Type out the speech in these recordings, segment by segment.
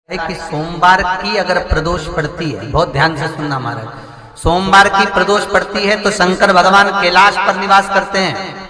है कि सोमवार की अगर प्रदोष पड़ती है, बहुत ध्यान से सुनना महाराज, सोमवार की प्रदोष पड़ती है तो शंकर भगवान कैलाश पर निवास करते हैं।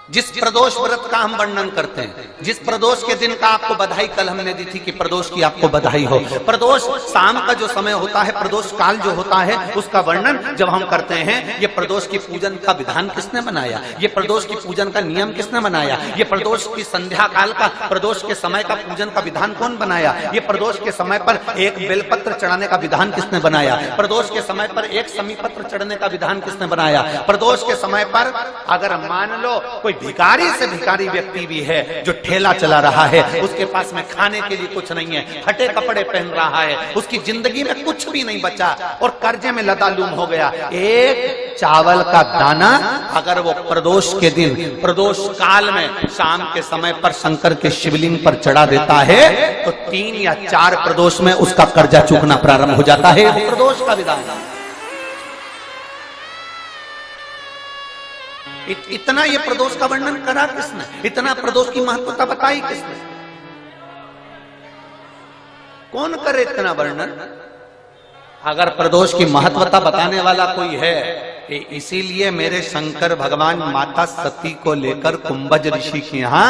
जिस प्रदोष व्रत का हम वर्णन करते हैं, जिस प्रदोष के दिन का आपको बधाई कल हमने दी थी कि प्रदोष की आपको बधाई हो, प्रदोष शाम का जो समय होता है, प्रदोष काल जो होता है, उसका वर्णन जब हम करते हैं, ये प्रदोष की पूजन का विधान किसने बनाया, ये प्रदोष की पूजन का नियम किसने बनाया, ये प्रदोष की संध्या काल का, प्रदोष के समय का पूजन का विधान कौन बनाया, ये प्रदोष के समय पर एक बेलपत्र चढ़ाने का विधान किसने बनाया, प्रदोष के समय पर एक समीपत्र चढ़ने का विधान किसने बनाया, प्रदोष के समय पर अगर मान लो कोई भिखारी से भिखारी व्यक्ति भी है जो ठेला चला रहा है, उसके पास में खाने के लिए कुछ नहीं है, फटे कपड़े पहन रहा है, उसकी जिंदगी में कुछ भी नहीं बचा और कर्जे में लदालूम हो गया, एक चावल का दाना अगर वो प्रदोष के दिन, प्रदोष काल में शाम के समय पर शंकर के शिवलिंग पर चढ़ा देता है तो 3 या 4 प्रदोष में उसका कर्जा चूकना प्रारंभ हो जाता है। प्रदोष का विधान इतना ये प्रदोष का वर्णन करा किसने, इतना प्रदोष की महत्वता बताई किसने, कौन करे इतना वर्णन। अगर प्रदोष की महत्वता बताने वाला कोई है, इसीलिए मेरे शंकर भगवान माता सती को लेकर कुंभज ऋषि के यहाँ,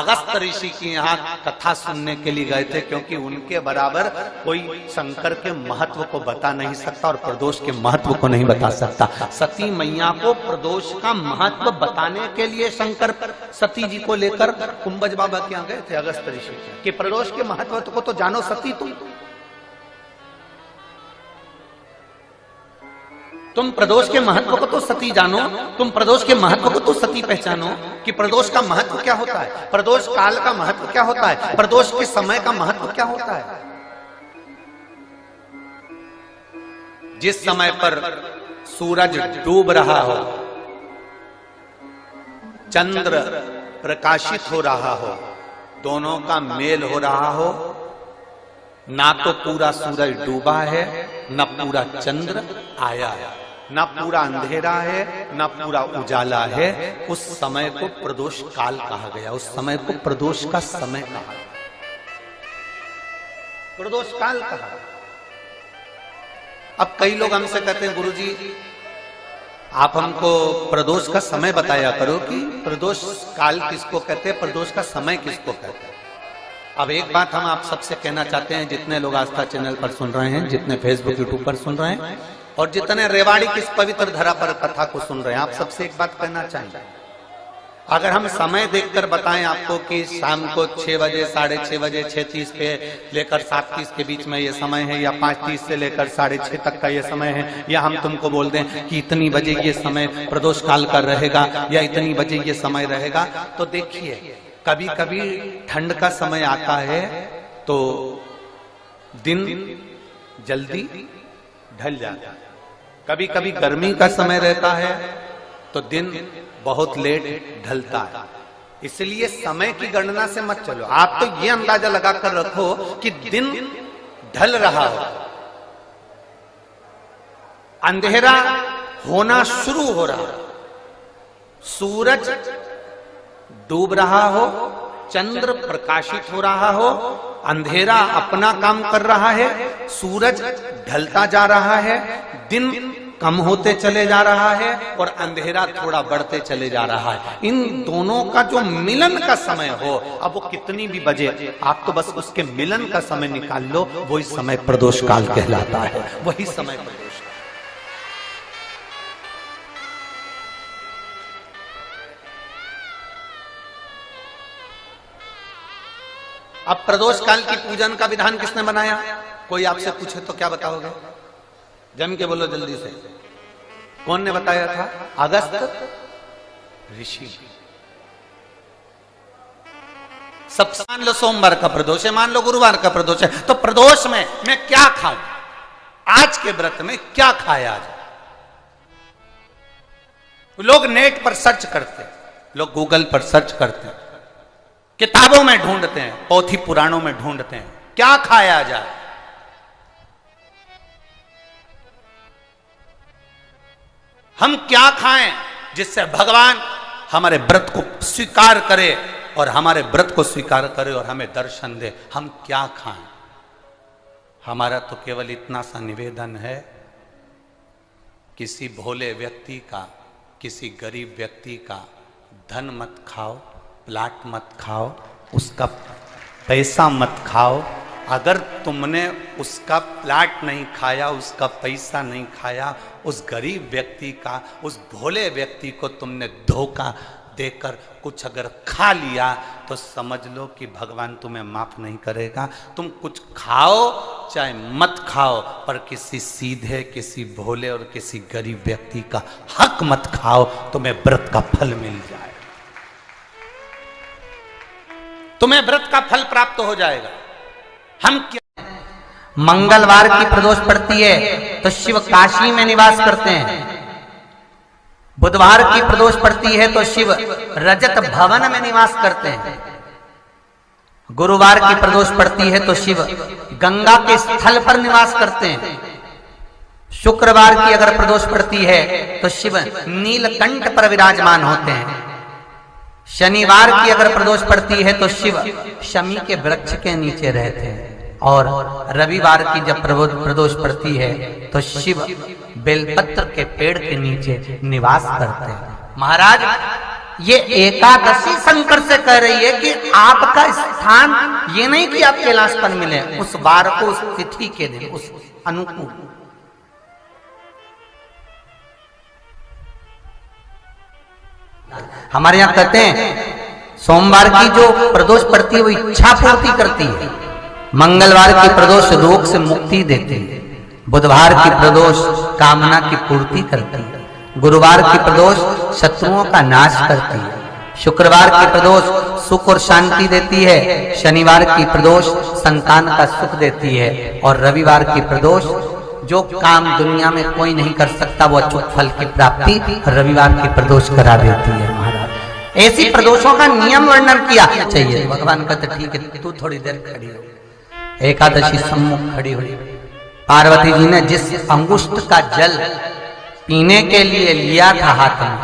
अगस्त ऋषि के यहाँ कथा सुनने के लिए गए थे, क्योंकि उनके बराबर कोई शंकर के महत्व को बता नहीं सकता और प्रदोष के महत्व को नहीं बता सकता। सती मैया को प्रदोष का महत्व बताने के लिए शंकर सती जी को लेकर कुंभज बाबा के यहाँ गए थे, अगस्त ऋषि, कि प्रदोष के महत्व को तो जानो सती, तुम प्रदोष के महत्व को तो सती जानो, तुम प्रदोष के महत्व को तो सती पहचानो कि प्रदोष का महत्व क्या होता है, प्रदोष काल का महत्व क्या होता है, प्रदोष के समय का महत्व क्या होता है। जिस समय पर सूरज डूब रहा हो, चंद्र प्रकाशित हो रहा हो, दोनों का मेल हो रहा हो, ना तो पूरा सूरज डूबा है, ना पूरा चंद्र आया है, ना पूरा अंधेरा है, ना पूरा उजाला है, उस समय को प्रदोष काल कहा गया, उस समय को प्रदोष का समय कहा, प्रदोष काल कहा। अब कई लोग हमसे कहते हैं, गुरुजी आप हमको प्रदोष का समय बताया करो कि प्रदोष काल किसको कहते हैं, प्रदोष का समय किसको कहते हैं। अब एक बात हम आप सबसे कहना चाहते हैं, जितने लोग आस्था चैनल पर सुन रहे हैं, जितने फेसबुक यूट्यूब पर सुन रहे हैं और जितने रेवाड़ी की इस पवित्र धरा पर कथा को सुन रहे हैं, आप सबसे एक बात कहना चाहेंगे, अगर हम समय देखकर बताएं आपको कि शाम को 6 बजे, 6:30 बजे, 6:30 पे लेकर 7:30 के बीच में ये समय है, या 5:30 से लेकर 6:30 तक का ये समय है, या हम तुमको बोल दें कि इतनी बजे ये समय प्रदोष काल का रहेगा या इतनी बजे ये समय रहेगा, तो देखिए कभी कभी ठंड का समय आता है तो दिन जल्दी ढल जाता है, कभी कभी गर्मी का समय रहता है तो दिन बहुत लेट ढलता है। इसलिए समय की गणना से मत चलो, आप तो ये अंदाजा लगाकर रखो कि दिन ढल रहा हो, अंधेरा होना शुरू हो रहा, सूरज डूब रहा हो, चंद्र प्रकाशित हो रहा हो, अंधेरा अपना काम कर रहा है, सूरज ढलता जा रहा है, दिन कम होते चले जा रहा है और अंधेरा थोड़ा बढ़ते चले जा रहा है, इन दोनों का जो मिलन का समय हो, अब वो कितनी भी बजे, आप तो बस उसके मिलन का समय निकाल लो, वही समय प्रदोष काल कहलाता है, वही समय प्रदोष। अब प्रदोष काल की पूजन का विधान किसने बनाया, कोई आपसे पूछे तो क्या बताओगे, जम के बोलो जल्दी से, कौन ने बताया था, अगस्त ऋषि। सब मान लो सोमवार का प्रदोष है, मान लो गुरुवार का प्रदोष है, तो प्रदोष में मैं क्या खाऊं, आज के व्रत में क्या खाया जाए। लोग नेट पर सर्च करते हैं, लोग गूगल पर सर्च करते हैं, किताबों में ढूंढते हैं, पोथी पुराणों में ढूंढते हैं, क्या खाया जाए। हम क्या खाएं जिससे भगवान हमारे व्रत को स्वीकार करे और हमारे व्रत को स्वीकार करे और हमें दर्शन दे, हम क्या खाएं। हमारा तो केवल इतना सा निवेदन है, किसी भोले व्यक्ति का, किसी गरीब व्यक्ति का धन मत खाओ, प्लाट मत खाओ, उसका पैसा मत खाओ। अगर तुमने उसका प्लाट नहीं खाया, उसका पैसा नहीं खाया, उस गरीब व्यक्ति का, उस भोले व्यक्ति को तुमने धोखा देकर कुछ अगर खा लिया तो समझ लो कि भगवान तुम्हें माफ नहीं करेगा। तुम कुछ खाओ चाहे मत खाओ, पर किसी सीधे, किसी भोले और किसी गरीब व्यक्ति का हक मत खाओ, तुम्हें व्रत का फल मिल जाए, तुम्हें व्रत का फल प्राप्त हो जाएगा। हम क्या, मंगलवार की प्रदोष पड़ती है तो शिव काशी में निवास करते हैं, बुधवार की प्रदोष पड़ती है तो शिव रजत भवन में निवास करते हैं, गुरुवार की प्रदोष पड़ती है तो शिव गंगा के स्थल पर निवास करते हैं, शुक्रवार की अगर प्रदोष पड़ती है तो शिव नीलकंठ पर विराजमान होते हैं, शनिवार की अगर प्रदोष पड़ती है तो शिव शमी के वृक्ष के नीचे रहते हैं, और रविवार की जब प्रदोष पड़ती है तो शिव बेलपत्र के पेड़ के नीचे निवास करते हैं। महाराज, ये एकादशी शंकर से कह रही है कि आपका स्थान ये नहीं कि आप कैलाश पर मिले, उस बार को, उस तिथि के दिन, उस अनुकूल। हमारे यहां कहते हैं सोमवार की जो प्रदोष पड़ती है वो इच्छा पूर्ति करती है, मंगलवार की प्रदोष रोग से मुक्ति देती है, बुधवार की प्रदोष कामना की पूर्ति करती है, गुरुवार की प्रदोष शत्रुओं का नाश करती है, शुक्रवार की प्रदोष सुख और शांति देती है, शनिवार की प्रदोष संतान का सुख देती है, और रविवार की प्रदोष जो काम दुनिया में कोई नहीं कर सकता वो अचूक फल की प्राप्ति रविवार की प्रदोष करा देती है। महाराज, ऐसी प्रदोषों का नियम वर्णन किया चाहिए। भगवान कहते ठीक है, तू थोड़ी देर खड़ी हो। एकादशी सम्मुख खड़ी हुई, पार्वती जी ने जिस अंगुष्ठ का जल पीने के लिए लिया था हाथ में,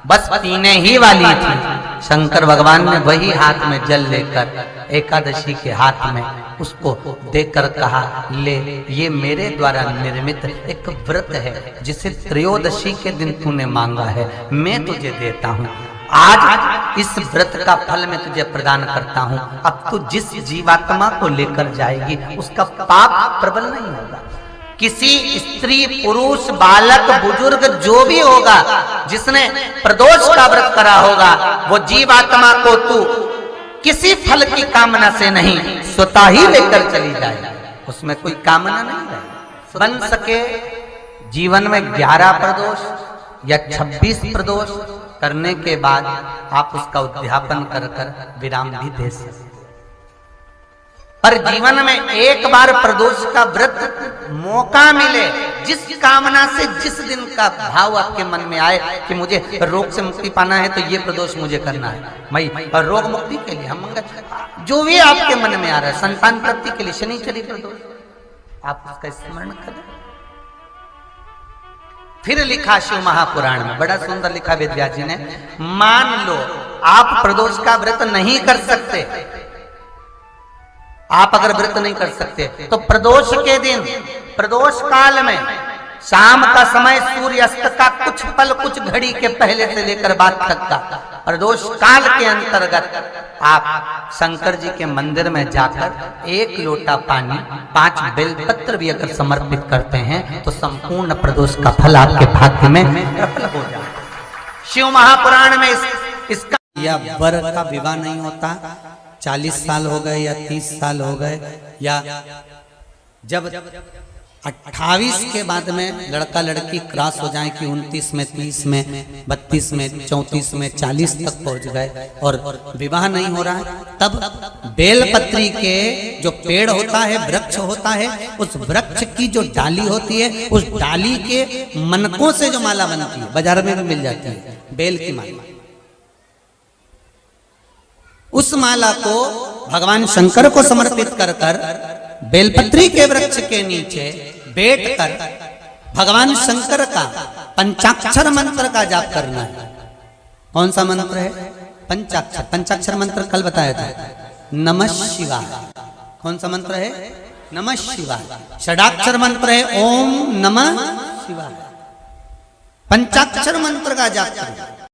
बस पीने ही वाली थी, शंकर भगवान ने वही हाथ में जल लेकर एकादशी के हाथ में उसको देकर कहा, ले, ये मेरे द्वारा निर्मित एक व्रत है जिसे त्रयोदशी के दिन तूने मांगा है, मैं तुझे देता हूँ। आज इस व्रत का फल मैं तुझे प्रदान करता हूँ। अब तू जिस जीवात्मा को लेकर जाएगी उसका पाप प्रबल नहीं होगा। किसी स्त्री, पुरुष, बालक, बुजुर्ग जो भी होगा जिसने प्रदोष का व्रत करा होगा, वो जीवात्मा को तू किसी फल की कामना से नहीं, स्वतः ही लेकर चली जाए, उसमें कोई कामना नहीं रहे। बन सके जीवन में 11 प्रदोष या 26 प्रदोष करने के बाद आप उसका उद्यापन कर विराम भी दे सकते, पर जीवन में एक बार प्रदोष का व्रत मौका मिले, जिस कामना से, जिस दिन का भाव आपके मन में आए कि मुझे रोग से मुक्ति पाना है तो ये प्रदोष मुझे करना है, मैं रोग मुक्ति के लिए, हम जो भी आपके मन में आ रहा है, संतान प्राप्ति के लिए शनिचरी प्रदोष, आप उसका स्मरण करें। फिर लिखा शिव महापुराण में, बड़ा सुंदर लिखा वेदव्यास जी ने, मान लो आप प्रदोष का व्रत नहीं कर सकते, आप अगर व्रत नहीं कर सकते तो प्रदोष के दिन, प्रदोष काल में शाम का समय, सूर्यास्त का कुछ पल, कुछ घड़ी के पहले से लेकर बाद तक का प्रदोष काल के अंतर्गत आप शंकर जी के मंदिर में जाकर 1 लोटा पानी, 5 बेलपत्र भी अगर समर्पित करते हैं तो संपूर्ण प्रदोष का फल आपके भाग्य में प्रबल हो जाए। शिव महापुराण में इसका या वर का विवाह नहीं होता, 40 साल हो गए या 30 साल हो गए, या जब 28 के बाद में लड़का लड़की क्रॉस हो जाए कि 29 में, 30 में, 32 में, 34 में, 40 तक पहुंच गए और विवाह नहीं हो रहा है, तब बेलपत्री के जो पेड़ होता है, वृक्ष होता है, उस वृक्ष की जो डाली होती है, उस डाली के मनकों से जो माला बनती है, बाजार में भी मिल जाती है बेल की माला, उस माला को भगवान शंकर को समर्पित कर बेलपत्री के वृक्ष के नीचे बैठकर भगवान शंकर का पंचाक्षर मंत्र का जाप करना है। कौन सा मंत्र है? पंचाक्षर। पंचाक्षर मंत्र कल बताया था, नमः शिवाय। कौन सा मंत्र है? नमः शिवाय। षडाक्षर मंत्र है ओम नमः शिवाय। पंचाक्षर मंत्र का जाप करें।